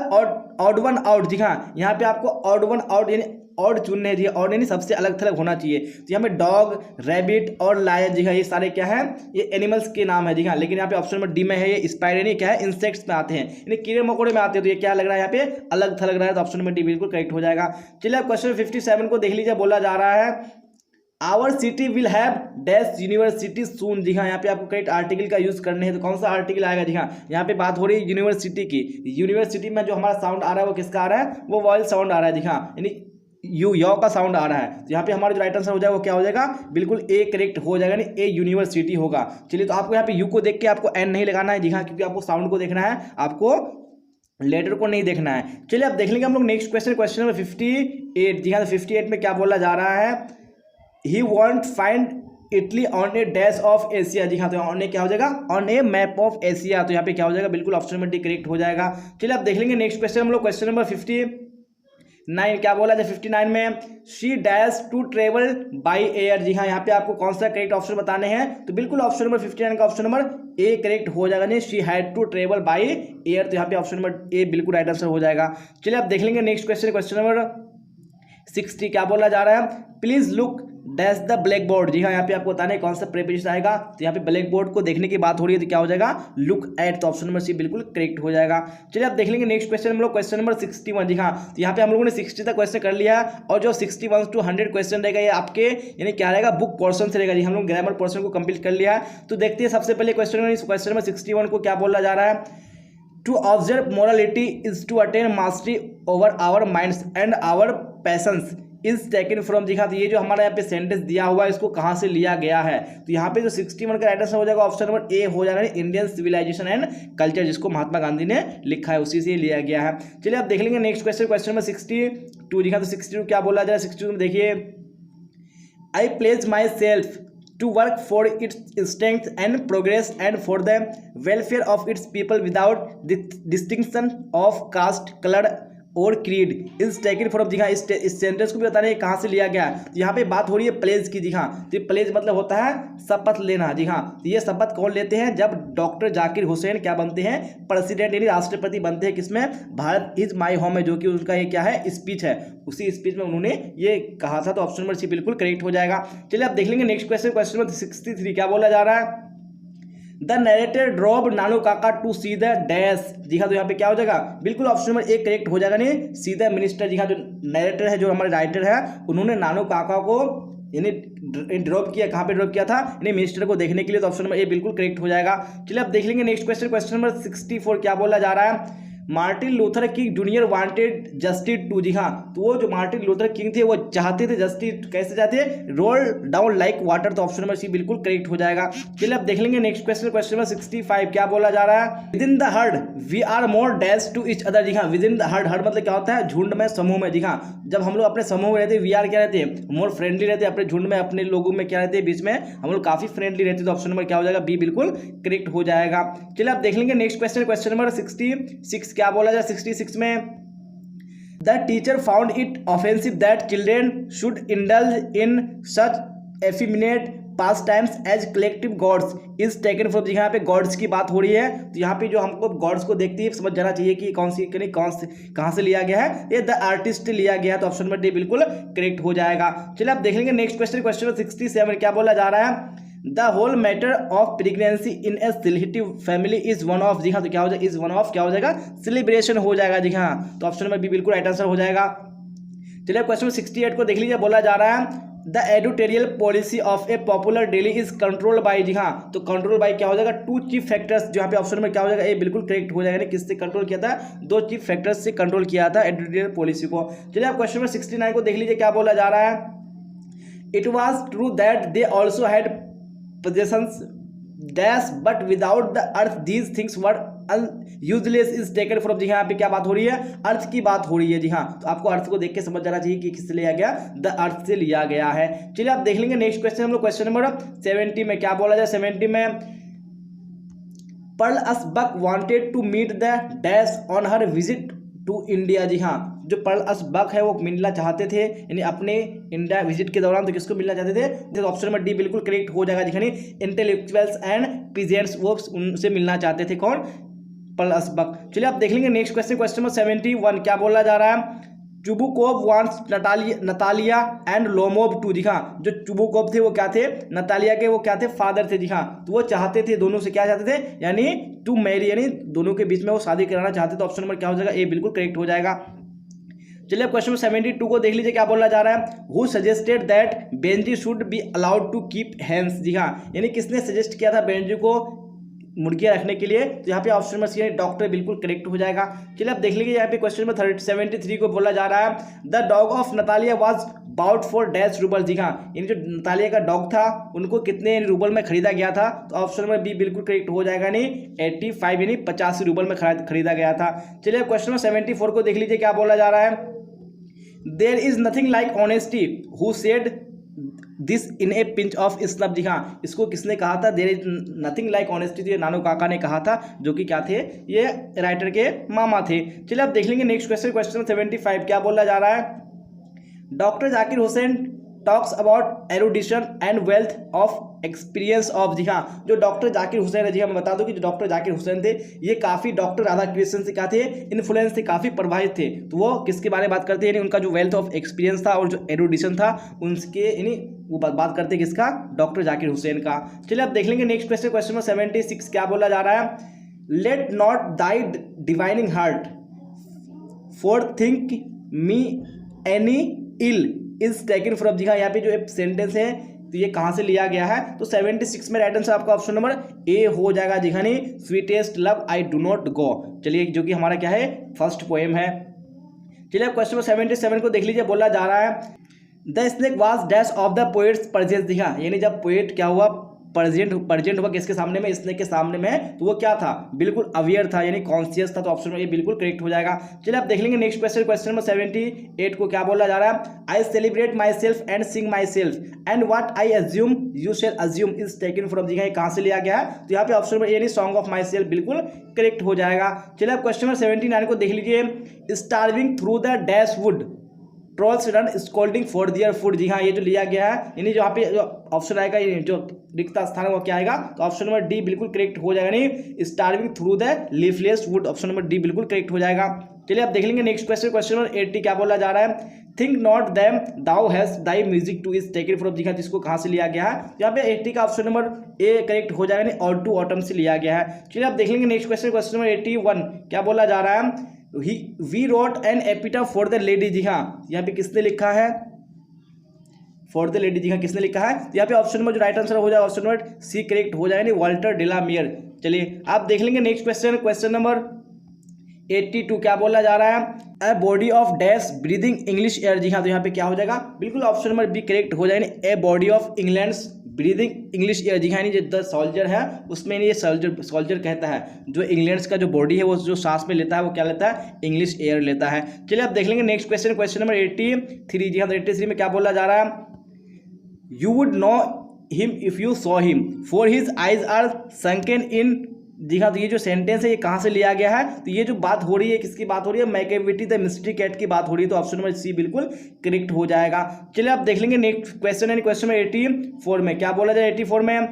odd one out. जी हाँ, यहाँ पे आपको ऑड वन आउट यानी ऑड चुनने हैं। ऑड यानी सबसे अलग थलग होना चाहिए। तो यहाँ पे डॉग, रैबिट और लायन, जी हाँ, ये सारे क्या है, ये एनिमल्स के नाम है। जी हाँ, लेकिन यहाँ पे ऑप्शन नंबर डी में है ये स्पाइडर, यानी क्या है, इंसेक्ट्स में आते हैं, यानी कीड़े मकोड़े में आते हैं। तो ये क्या लग रहा है, यहाँ पे अलग थलग रहा है, तो ऑप्शन नंबर डी बिल्कुल करेक्ट हो जाएगा। चलिए अब क्वेश्चन 57 को देख लीजिए, बोला जा रहा है our city will have dash university soon. जी हाँ, यहाँ पे आपको करेक्ट आर्टिकल का यूज करने हैं, तो कौन सा आर्टिकल आएगा। जी हाँ, यहाँ पे बात हो रही है यूनिवर्सिटी की। यूनिवर्सिटी में जो हमारा साउंड आ रहा है वो किसका आ रहा है, वो वॉयल साउंड आ रहा है। जी हाँ, यानी यू का साउंड आ रहा है। तो यहाँ पे हमारा जो राइट आंसर हो जाएगा वो क्या हो जाएगा, बिल्कुल ए करेक्ट हो जाएगा, यानी ए यूनिवर्सिटी होगा। चलिए तो आपको यहाँ पे यू को देख के आपको एन नहीं लगाना है। जी हाँ, क्योंकि आपको साउंड को देखना है, आपको लेटर को नहीं देखना है। चलिए अब देख लेंगे हम लोग नेक्स्ट क्वेश्चन, क्वेश्चन नंबर 58। जी हाँ, 58 में क्या बोला जा रहा है, he won't find Italy on a dash of Asia. जी हाँ, तो ऑन ए क्या हो जाएगा, on a map of Asia. तो यहाँ पे क्या हो जाएगा, बिल्कुल ऑप्शन नंबर डी करेक्ट हो जाएगा। चलिए अब देख लेंगे नेक्स्ट क्वेश्चन हम लोग, क्वेश्चन नंबर 59 क्या बोला जाए 59 में, she dash to travel by air. जी हाँ, यहाँ पे आपको कौन सा करेक्ट ऑप्शन बताने हैं, तो बिल्कुल ऑप्शन नंबर 59 का ऑप्शन नंबर ए करेक्ट हो जाएगा। नहीं, she had to travel by air, तो यहाँ पे ऑप्शन नंबर ए बिल्कुल राइट आंसर हो जाएगा। चलिए अब देख लेंगे नेक्स्ट क्वेश्चन, क्वेश्चन नंबर 60 क्या बोला जा रहा है, please look dash the blackboard. जी हाँ, यहाँ पे आपको बताना है कौन सा प्रीपोजिशन आएगा। तो यहाँ पे ब्लैक बोर्ड को देखने की बात हो रही है, तो क्या हो जाएगा, लुक एट, तो ऑप्शन नंबर सी बिल्कुल करेक्ट हो जाएगा। चलिए आप देख लेंगे नेक्स्ट क्वेश्चन हम लोग, क्वेश्चन नंबर 61। जी हाँ, तो यहाँ पे हम लोगों ने 60 तक क्वेश्चन कर लिया, और जो 61 to 100 क्वेश्चन रहेगा ये आपके यानी क्या रहेगा, बुक पोर्शन से रहेगा। जी हम लोग ग्रामर पोर्शन को कंप्लीट कर लिया। तो देखते हैं सबसे पहले क्वेश्चन नंबर 61 को क्या बोला जा रहा है, to observe morality is to attain mastery over our minds and our passions is taken from. जी हाँ, तो ये जो हमारा यहाँ पे सेंटेंस दिया हुआ है इसको कहाँ से लिया गया है, तो यहाँ पे जो 61 का राइट आंसर हो जाएगा ऑप्शन नंबर ए हो जाएगा, इंडियन सिविलाइजेशन एंड कल्चर, जिसको महात्मा गांधी ने लिखा है, उसी से लिया गया है। चलिए आप देख लेंगे नेक्स्ट क्वेश्चन, क्वेश्चन नंबर 62। जी हाँ, तो 62 क्या बोला जाए, 62 में देखिए, I pledge myself to work for its strength and progress and for the welfare of its people without distinction of caste, color और क्रीड इज टेकन फ्रॉम। जी हाँ, इस सेंटेंस को भी बताने कहाँ से लिया गया है, तो यहाँ पे बात हो रही है प्लेज की। जी हाँ, तो प्लेज मतलब होता है शपथ लेना। जी हाँ, तो ये शपथ कौन लेते हैं, जब डॉक्टर जाकिर हुसैन क्या बनते हैं, प्रेसिडेंट यानी राष्ट्रपति बनते हैं, किसमें, भारत इज माई होम में, जो कि उनका ये क्या है, स्पीच है, उसी स्पीच में उन्होंने ये कहा था। तो ऑप्शन नंबर सी बिल्कुल करेक्ट हो जाएगा। चलिए आप देख लेंगे नेक्स्ट क्वेश्चन, क्वेश्चन नंबर 63 क्या बोला जा रहा है, द नरेटर ड्रॉप नानू काका टू सी द डैश। जी हाँ, तो यहाँ पे क्या हो जाएगा, बिल्कुल ऑप्शन नंबर ए करेक्ट हो जाएगा, नहीं सीधा मिनिस्टर। जी हाँ, जो नरेटर है, जो हमारे राइटर है, उन्होंने नानू काका को यानी ड्रॉप किया, कहाँ पे ड्रॉप किया था, यानी मिनिस्टर को देखने के लिए, तो ऑप्शन नंबर ए बिल्कुल करेक्ट हो जाएगा। चलिए अब देख लेंगे नेक्स्ट क्वेश्चन, क्वेश्चन नंबर 64 क्या बोला जा रहा है, Martin Luther King junior wanted justice to. जी हाँ, तो वो जो मार्टिन लूथर किंग थे वो चाहते थे जस्टिस, कैसे चाहते हैं, रोल डाउन लाइक वाटर, तो ऑप्शन नंबर सी बिल्कुल करेक्ट हो जाएगा। चलिए अब देख लेंगे नेक्स्ट क्वेश्चन, क्वेश्चन नंबर 65 क्या बोला जा रहा है, within the herd we are more dash to each other. जी हाँ, within the herd, herd मतलब क्या होता है, झुंड में, समूह में। जी हाँ, जब हम लोग अपने समूह में रहते हैं, वी आर क्या रहते हैं, मोर फ्रेंडली रहते हैं, अपने झुंड में, अपने लोगों में क्या रहते हैं, बीच में हम लोग काफी फ्रेंडली रहते हैं, तो ऑप्शन नंबर क्या हो जाएगा, बी बिल्कुल करेक्ट हो जाएगा। चलिए आप देख लेंगे नेक्स्ट क्वेश्चन, क्वेश्चन नंबर 66 क्या बोला जाए, 66 में, the teacher found it offensive that children should indulge in such effeminate pastimes as collective gods is taken from. जी यहाँ पे गॉड्स की बात हो रही है, तो यहाँ पे जो हमको गॉड्स को देखती है समझ जाना चाहिए कि कौन सी कहाँ से लिया गया है, ये द आर्टिस्ट लिया गया है, तो ऑप्शन नंबर डी बिल्कुल करेक्ट हो जाएगा। चलिए आप देख लेंगे नेक्स्ट क्वेश्चन, क्वेश्चन 67 क्या बोला जा रहा है, the whole matter of pregnancy in a selective family is one of. जी हाँ, तो क्या हो जाएगा, इज वन ऑफ क्या हो जाएगा, सेलिब्रेशन हो जाएगा। जी हाँ, तो ऑप्शन नंबर बी बिल्कुल राइट आंसर हो जाएगा। चलिए क्वेश्चन 68 को देख लीजिए, बोला जा रहा है the editorial policy of a popular daily is controlled by, जी हाँ, तो कंट्रोल बाय क्या हो जाएगा, टू चीफ फैक्टर्स, जो यहाँ पे ऑप्शन में क्या हो जाएगा, ये बिल्कुल करेक्ट हो जाएगा। किससे कंट्रोल किया था, दो चीफ फैक्टर्स से कंट्रोल किया था एडिटोरियल पॉलिसी को। चलिए आप क्वेश्चन नंबर 69 को देख लीजिए, क्या बोला जा रहा है। It was true that they also had possessions dash but without the earth these things were useless is taken from, जी हाँ, यहाँ पे क्या बात हो रही है, अर्थ की बात हो रही है। जी हाँ, तो आपको अर्थ को देख के समझ जाना चाहिए कि किससे लिया गया, द अर्थ से लिया गया है। चलिए आप देख लेंगे नेक्स्ट क्वेश्चन हम लोग, क्वेश्चन नंबर 70 में क्या बोला जाए। 70 में Pearl S Buck wanted to meet the dash on her visit to India, जी हाँ, जो पर्ल अस बक है वो मिलना चाहते थे, यानी अपने इंडिया विजिट के दौरान, तो किसको मिलना चाहते थे, तो ऑप्शन नंबर डी बिल्कुल करेक्ट हो जाएगा। जी इंटेलेक्चुअल्स एंड पीजेंट्स, वो उनसे मिलना चाहते थे, कौन, पर्ल अस बक। चलिए आप देख लेंगे नेक्स्ट क्वेश्चन, क्वेश्चन नंबर 71 क्या बोला जा रहा है। Chubukov wants Natalia and Lomov to, जी हाँ, जो चुबुकोव थे वो क्या थे, नतालिया के वो क्या थे, फादर थे, जी हाँ, तो वो चाहते थे दोनों से, क्या चाहते थे, यानी टू मैरी, यानी दोनों के बीच में वो शादी कराना चाहते थे। तो ऑप्शन नंबर क्या हो जाएगा, ए बिल्कुल करेक्ट हो जाएगा। चलिए क्वेश्चन 72 को देख लीजिए, क्या बोला जा रहा है। Who suggested that Benjy should be allowed to keep hens, जी हाँ, यानी किसने सजेस्ट किया था बेंजी को मुर्गियां रखने के लिए, तो यहाँ पे ऑप्शन नंबर सी डॉक्टर बिल्कुल करेक्ट हो जाएगा। चलिए आप देख लीजिए यहाँ पे क्वेश्चन नंबर 73 को बोला जा रहा है। The dog of Natalia was bought for dash rouble, जी हाँ, यानी जो नतालिया का डॉग था उनको कितने रूबल में खरीदा गया था, तो ऑप्शन नंबर बी बिल्कुल करेक्ट हो जाएगा, नहीं 85 यानी 85 रूबल में खरीदा गया था। चलिए क्वेश्चन नंबर 74 को देख लीजिए, क्या बोला जा रहा है। There is nothing like honesty who said this in a pinch of snuff, जी हाँ, इसको किसने कहा था, there is nothing like honesty, तो ये नानू काका ने कहा था, जो कि क्या थे, ये राइटर के मामा थे। चलिए आप देख लेंगे नेक्स्ट क्वेश्चन, क्वेश्चन 75 क्या बोला जा रहा है। Doctor Zakir Hussain talks about erudition and wealth of experience of, जी हाँ, जो डॉक्टर जाकिर हुसैन है, जी हाँ, मैं बता दूं कि जो डॉक्टर जाकिर हुसैन थे ये काफ़ी डॉक्टर राधा कृष्णन से क्या थे, इन्फ्लुएंस थे, काफ़ी प्रभावित थे। तो वो किसके बारे में बात करते हैं, यानी उनका जो वेल्थ ऑफ एक्सपीरियंस था और जो एरुडिशन था उनके, यानी वो बात करते हैं किसका, डॉक्टर जाकिर हुसैन का। चलिए आप देख लेंगे नेक्स्ट क्वेश्चन, क्वेश्चन नंबर 76 क्या बोला जा रहा है। Let not thy divining heart forethink me any ill is taken from, जी हाँ, यहाँ पे जो एक सेंटेंस है तो ये कहाँ से लिया गया है, तो 76 में राइट आंसर आपका ऑप्शन नंबर ए हो जाएगा, जी हाँ, नहीं sweetest love I do not go. चलिए जो कि हमारा क्या है, फर्स्ट पोएम है। चलिए क्वेश्चन नंबर 77 को देख लीजिए, बोला जा रहा है। The snake was dash of the poet's presence, जी हाँ, यानी जब पोएट क्या हुआ, प्रेजेंट हुआ किसके सामने में, स्नेक के सामने में, तो वो क्या था, बिल्कुल अवेयर था, यानी कॉन्शियस था, तो ऑप्शन में ये बिल्कुल करेक्ट हो जाएगा। चलिए आप देख लेंगे नेक्स्ट क्वेश्चन, क्वेश्चन नंबर 78 को क्या बोला जा रहा है। I celebrate myself and sing myself and what I assume you shall assume is taken from, जी हाँ, कहाँ से लिया गया है, तो यहाँ पे ऑप्शन नंबर यानी सॉन्ग ऑफ माई सेल्फ बिल्कुल करेक्ट हो जाएगा। चलिए आप क्वेश्चन नंबर 79 को देख लीजिए। Starving through the dash wood trolls run scolding for their food, जी हाँ, ये जो लिया गया है, यानी जो यहाँ पे जो ऑप्शन आएगा, जो रिक्त स्थान है वो क्या आएगा, तो ऑप्शन नंबर डी बिल्कुल करेक्ट हो जाएगा, नहीं starving through the leafless would, option number D बिल्कुल करेक्ट हो जाएगा। चलिए आप देख लेंगे नेक्स्ट क्वेश्चन, क्वेश्चन नंबर 80 क्या बोला जा रहा है। Think not them thou hast thy music too is taken from, जी हाँ, जिसको कहाँ से लिया गया है, यहाँ पे 80 का ऑप्शन नंबर ए करेक्ट हो जाएगा, नहीं और टू ऑटम से लिया गया है। चलिए आप देख लेंगे नेक्स्ट क्वेश्चन, क्वेश्चन नंबर 81 क्या बोला जा रहा है। We wrote an epitaph for the lady, जी हाँ, यहाँ पे किसने लिखा है, फॉर द लेडी, जी हाँ, किसने लिखा है, तो यहाँ पे ऑप्शन नंबर जो राइट आंसर हो जाएगा ऑप्शन नंबर सी करेक्ट हो जाएगा, वाल्टर डेलामियर। चलिए आप देख लेंगे नेक्स्ट क्वेश्चन, क्वेश्चन नंबर 82 क्या बोला जा रहा है। A body of dash breathing English air, जी हाँ, तो यहाँ पे क्या हो जाएगा, बिल्कुल ऑप्शन नंबर बी करेक्ट हो जाएगा, a body of England's breathing English air, जी हाँ, जो द सोल्जर है उसमें ये सोल्जर कहता है, जो इंग्लैंड्स का जो बॉडी है वो जो सांस में लेता है वो क्या लेता है, इंग्लिश एयर लेता है। चलिए आप देख लेंगे नेक्स्ट क्वेश्चन, क्वेश्चन नंबर 83, जी हाँ, 83 में क्या बोला जा रहा है। You would know him if you saw him for his eyes are sunken in, जी हाँ, तो ये जो सेंटेंस है ये कहाँ से लिया गया है, तो ये जो बात हो रही है किसकी बात हो रही है, मैकेविटी द मिस्ट्री कैट की बात हो रही है, तो ऑप्शन नंबर सी बिल्कुल करेक्ट हो जाएगा। चलिए आप देख लेंगे नेक्स्ट क्वेश्चन है, क्वेश्चन नंबर 84 में क्या बोला जाए। 84 में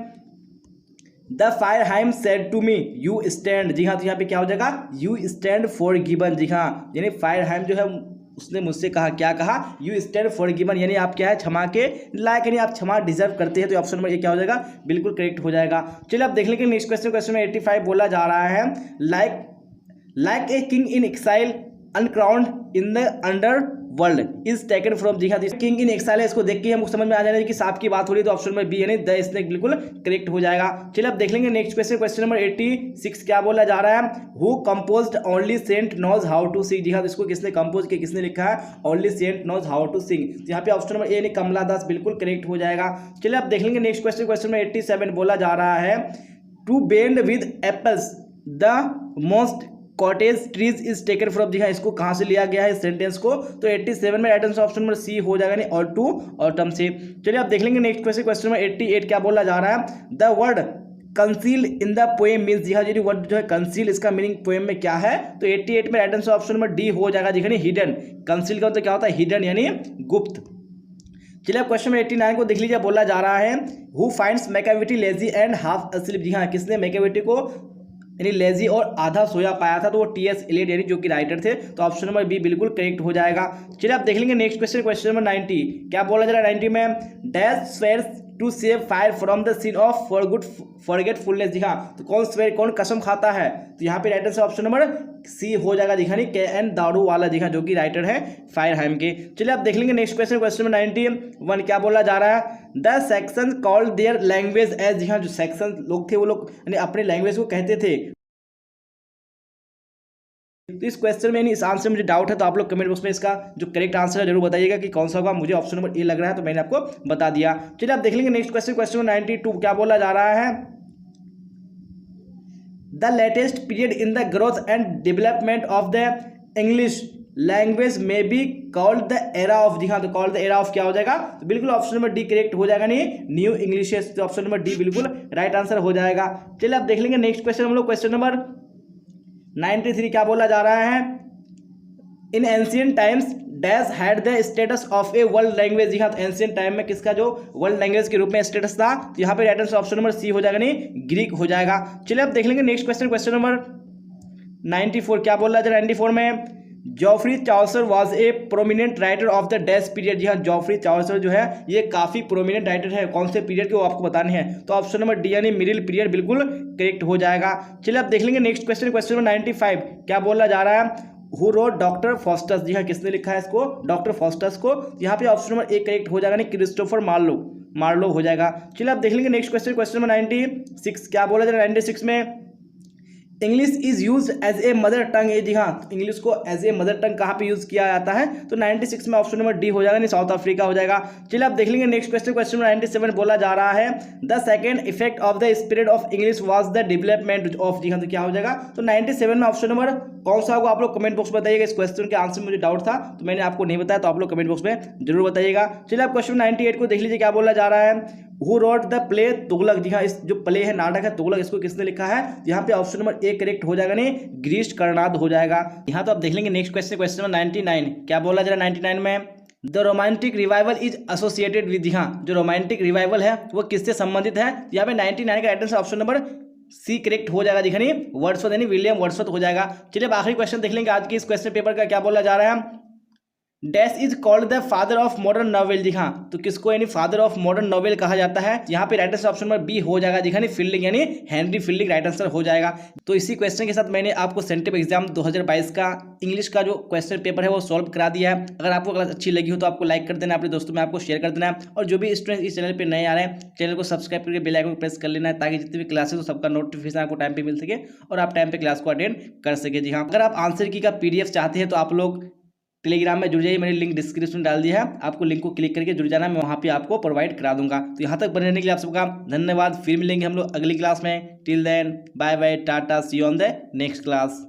the fire hymn said to me you stand, जी हाँ, तो यहाँ पे क्या हो जाएगा, यू स्टैंड फॉर गिवन, जी हाँ, यानी फायर हाइम जो है उसने मुझसे कहा, क्या कहा, यू स्टैंड फॉर गिवन, यानी आप क्या है, क्षमा के लायक, यानी आप क्षमा डिजर्व करते हैं, तो ऑप्शन नंबर ये क्या हो जाएगा, बिल्कुल करेक्ट हो जाएगा। चलिए आप देख लेंगे नेक्स्ट क्वेश्चन, क्वेश्चन नंबर 85 बोला जा रहा है। Like a king in exile uncrowned in the underworld is taken from, जी हाँ किंग इन एक्साइल है। इसको देख के हमको समझ में आ जाना है कि सांप की बात हो रही है, तो ऑप्शन नंबर बी यानी द स्नेक बिल्कुल करेक्ट हो जाएगा। चलिए अब देख लेंगे नेक्स्ट क्वेश्चन, क्वेश्चन नंबर 86 क्या बोला जा रहा है, who composed only saint knows how to sing, जी हाँ इसको किसने कंपोज किया, किसने लिखा है, only saint knows how to sing. यहाँ पे ऑप्शन नंबर ए यानी कमला दास बिल्कुल करेक्ट हो जाएगा। चलिए अब देख लेंगे नेक्स्ट क्वेश्चन, क्वेश्चन नंबर 87 बोला जा रहा है, to bend with apples the mossed cottage trees is taken from, जी हाँ इसको कहाँ से लिया गया है इस सेंटेंस को, तो 87 में right answer option number C हो जाएगा, नहीं और टू ऑटम से। चलिए आप देख लेंगे नेक्स्ट क्वेश्चन, क्वेश्चन नंबर 88 क्या बोला जा रहा है, the word conceal in the poem means, जी हाँ जी वर्ड जो है कंसील इसका मीनिंग पोएम में क्या है, तो 88 में right answer option number D हो जाएगा, जी हाँ हिडन। कंसील का मतलब क्या होता है, हिडन यानी गुप्त। चलिए अब क्वेश्चन 89 को देख लीजिए, बोला जा रहा है, who finds Macavity lazy and half asleep, जी हाँ किसने मैकेविटी को यानी लेजी और आधा सोया पाया था, तो वो टी.एस. एलियट यानी जो कि राइटर थे, तो ऑप्शन नंबर बी बिल्कुल करेक्ट हो जाएगा। चलिए आप देख लेंगे नेक्स्ट क्वेश्चन, क्वेश्चन नंबर 90 क्या बोला जा रहा है 90 में, dash swears to save fire from the scene of forgetfulness, जी हाँ तो कौन स्वेयर कौन कसम खाता है, तो यहाँ पे राइटर से ऑप्शन नंबर सी हो जाएगा, दिखा नहीं के.एन. दारू वाला, जी हाँ जो कि राइटर है फायरहाइम के। चलिए आप देख लेंगे नेक्स्ट क्वेश्चन, क्वेश्चन नंबर 91 क्या बोला जा रहा है, the section called their language age, जी हाँ जो सेक्शन लोग थे वो लोग यानी अपने लैंग्वेज को कहते थे। तो इस क्वेश्चन में इस आंसर में मुझे डाउट है, तो आप लोग कमेंट बॉक्स में इसका जो करेक्ट आंसर है जरूर बताइएगा कि कौन सा होगा। मुझे ऑप्शन नंबर ए लग रहा है, तो मैंने आपको बता दिया। चलिए आप देख लेंगे नेक्स्ट क्वेश्चन, क्वेश्चन नंबर 92 क्या बोला जा रहा है, the latest period in the growth and development of the English language may be called the era of, जी हाँ तो कॉल्ड द एरा ऑफ क्या हो जाएगा, तो बिल्कुल ऑप्शन नंबर डी करेक्ट हो जाएगा, नहीं न्यू इंग्लिश, तो ऑप्शन नंबर डी बिल्कुल राइट आंसर हो जाएगा। चलिए आप देख लेंगे नेक्स्ट क्वेश्चन, हम लोग क्वेश्चन नंबर 93 क्या बोला जा रहा है, in ancient times dash had the status of a world language, जी हाँ तो एंशियंट टाइम में किसका जो वर्ल्ड लैंग्वेज के रूप में स्टेटस था, तो यहाँ पे right answer option number C हो जाएगा, नहीं ग्रीक हो जाएगा। चलिए आप देख लेंगे नेक्स्ट क्वेश्चन, क्वेश्चन नंबर 94 क्या बोल रहा है 94 में, Geoffrey Chaucer was a prominent writer of the dash period, जी हाँ जॉफ्री चाउसर जो है ये काफी प्रोमिनेंट राइटर है, कौन से पीरियड के वो आपको बताने हैं, तो ऑप्शन नंबर डी यानी मिडिल पीरियड बिल्कुल करेक्ट हो जाएगा। चलिए आप देख लेंगे नेक्स्ट क्वेश्चन, क्वेश्चन नंबर 95 क्या बोला जा रहा है, हु रोट डॉक्टर फॉस्टस, जी हाँ किसने लिखा है इसको, डॉक्टर फॉस्टस को, यहाँ पे ऑप्शन नंबर ए करेक्ट हो जाएगा, नहीं क्रिस्टोफर मार्लो हो जाएगा। चलिए आप देख लेंगे नेक्स्ट क्वेश्चन, क्वेश्चन नंबर 96 क्या बोला जा रहा है 96 में, English is use as a mother tongue, जी हाँ इंग्लिश को एज ए मदर टंग कहाँ पे यूज किया जाता है, तो 96 में ऑप्शन नंबर डी हो जाएगा, नहीं साउथ अफ्रीका हो जाएगा। चलिए आप देख लेंगे नेक्स्ट क्वेश्चन, क्वेश्चन नंबर 97 बोला जा रहा है, the second effect of the spirit of English was the development of, जी हाँ तो क्या हो जाएगा, तो 97 में ऑप्शन नंबर कौन सा होगा, आप लोग कमेंट बॉक्स में बताइएगा। इस क्वेश्चन के आंसर में मुझे डाउट था तो मैंने आपको नहीं बताया, तो आप लोग कमेंट बॉक्स में जरूर बताइएगा। चलिए आप क्वेश्चन 98 को देख लीजिए क्या बोला जा रहा है, who wrote the play Tughlaq, जी हाँ इस जो प्ले है नाटक है तुगलक इसको किसने लिखा है, यहाँ पे ऑप्शन नंबर ए करेक्ट हो जाएगा, नहीं ग्रीश कर्नाद हो जाएगा। यहाँ तो आप देख लेंगे नेक्स्ट क्वेश्चन, क्वेश्चन नंबर 99 क्या बोला जा रहा है 99 में, the romantic revival is associated with, हाँ जो रोमांटिक रिवाइवल है वो किससे संबंधित है, यहाँ पे 99 का right answer option number C correct हो जाएगा, दिखा नहीं वर्ड्सवर्थ यानी विलियम वर्ड्सवर्थ हो जाएगा। चलिए अब आखिरी क्वेश्चन देख लेंगे आज की इस क्वेश्चन पेपर का, क्या बोला जा रहा है, dash is called the father of modern novel, जी हाँ तो किसको यानी फादर ऑफ मॉडर्न नॉवेल कहा जाता है, यहाँ पे right answer option number B हो जाएगा, दिखा नहीं फील्डिंग यानी हेनरी फील्डिंग राइट आंसर हो जाएगा। तो इसी क्वेश्चन के साथ मैंने आपको सेंटेप एग्जाम 2022 का इंग्लिश का जो क्वेश्चन पेपर है वो सॉल्व करा दिया है। अगर आपको क्लास अच्छी लगी हो तो आपको लाइक कर देना, अपने दोस्तों में आपको शेयर कर देना, और जो भी स्टूडेंट इस चैनल पर नए आ रहे हैं चैनल को सब्सक्राइब करके बेल आइकन को प्रेस कर लेना है, ताकि जितनी भी क्लासेस हो सबका नोटिफिकेशन आपको टाइम पे मिल सके और आप टाइम पे क्लास को अटेंड कर सके। जी हाँ अगर आप आंसर की का PDF चाहते हैं तो आप लोग टेलीग्राम में जुड़ जाइए, मैंने लिंक डिस्क्रिप्शन में डाल दिया है, आपको लिंक को क्लिक करके जुड़ जाना, मैं वहाँ पे आपको प्रोवाइड करा दूंगा। तो यहाँ तक बने रहने के लिए आप सबका धन्यवाद, फिर मिलेंगे हम लोग अगली क्लास में। Till then bye bye tata, see you on the next class.